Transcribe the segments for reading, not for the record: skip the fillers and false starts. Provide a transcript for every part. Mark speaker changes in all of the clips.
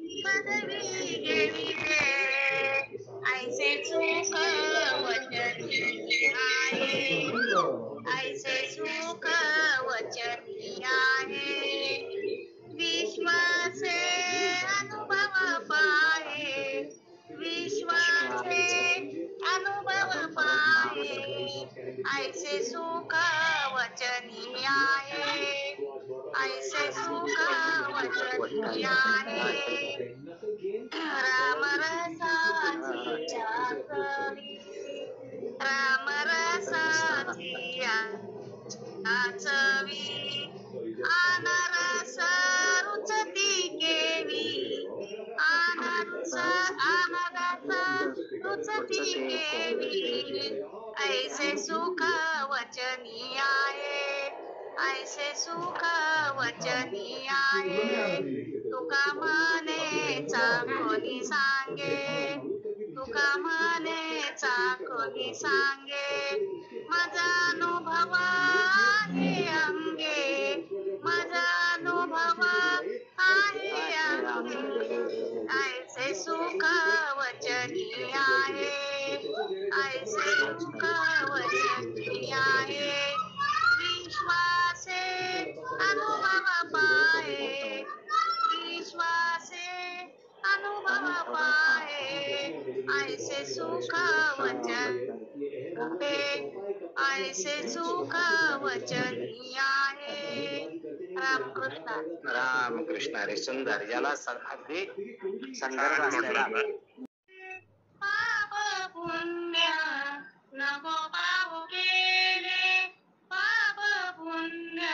Speaker 1: पदवी घेविले ऐसे सुख वचनी आहे ऐसे सुख वचनी आहे विश्वासे अनुभव पाहे विश्वासे अनुभव पाहे ऐसे सुख वचनी आहे ऐसे सुख वचनी आहे राम रसाची चाकरी राम रसाची चवी अनारस रुचती केवी अनारस रुचती केवी ऐसे सुख वचनी आहे ऐसे सुख वचनी आहे तुका म्हणे चाकोनी सांगे तुका म्हणे चाकोनी सांगे माझा अनुभव आहे अंगे माझा अनुभव आहे अंगे ऐसे सुख वचनी आहे ऐसे सुख वचनी आहे विश्वासे अनुभव पाहे विश्वासे अनुभव पाहे ऐसे सुख वचन ऐसे सुख वचनी आहे रामकृष्ण
Speaker 2: रामकृष्ण हरी सुंदर याला अगदी संदर्भ असलेला
Speaker 1: पाप पुण्य नको पाहू केले पाप पुण्य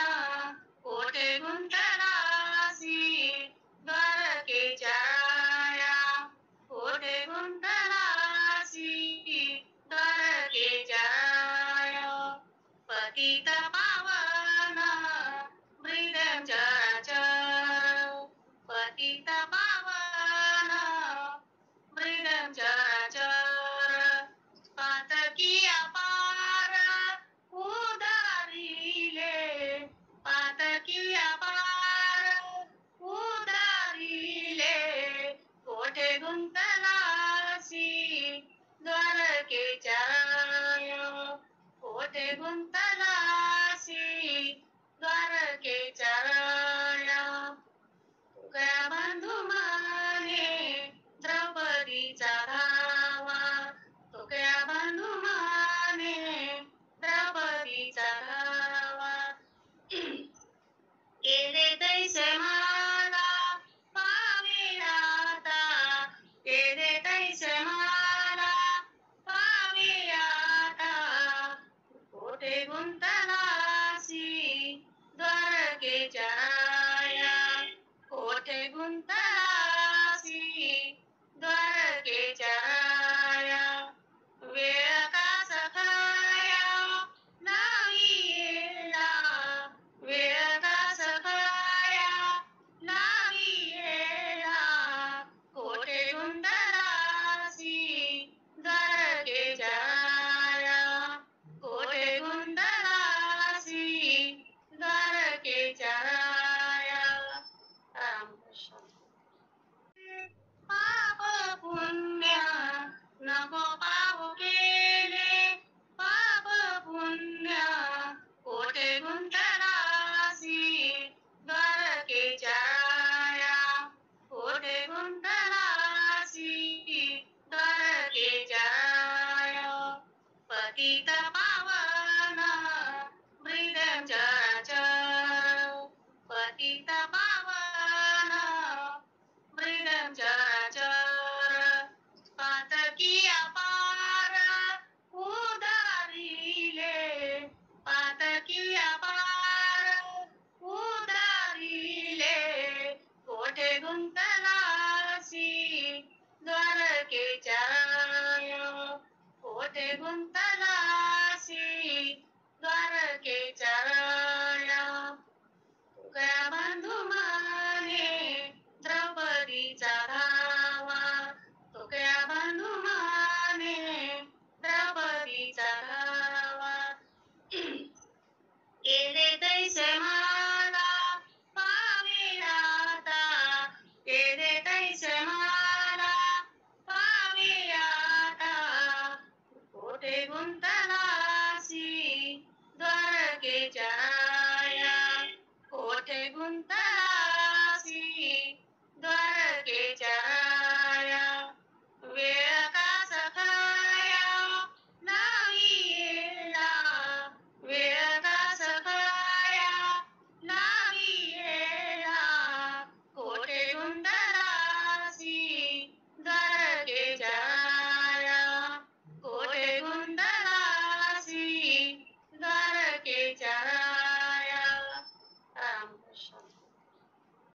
Speaker 1: कोठे गुंतलासी द्वारकेच्या राया कोठे गुंतलासी द्वारकेच्या राया पतित पावन मृदं चराचर पतित पावन मृदं चराचर पातकी अपार उदारिले पातकी अपार उदारिले कोठे गुंतलासी द्वारकेच्या राया कोठे गुंतलासी द्वारकेच्या राया तुका बंधू माने द्रौपदीचा धावा तुका बंधू माने द्रौपदीचा धावा केले तैसे मला पावे आता केले तैसे मला पावे आता कोठे गुंतलासी द्वारकेच्या राया कोठे गुंतलासी द्वारकेच्या राया वेळ का सखाया नाही येला वेळ का सखाया नाही येला कोठे गुंतलासी द्वारकेच्या राया कोठे गुंतलासी द्वारकेच्या राया रामकृष्ण पाप पुण्य नको पाहू केले पाप पुण्य कोठे गुंतलासी द्वारकेच्या राया कोठे गुंतलासी द्वारकेच्या राया पतित पावन मृदं चराचर पतित पावन मृदं चराचर पातकी अपार उदारिले पातकी अपार उदारिले कोठे गुंतलासी द्वारकेच्या राया कोठे गुंतलासी द्वारकेच्या राया तुका बंधू माने द्रौपदीचा धावा तुका बंधू माने द्रौपदीचा धावा केले तैसे मला पावे आता केले तैसे क्षमा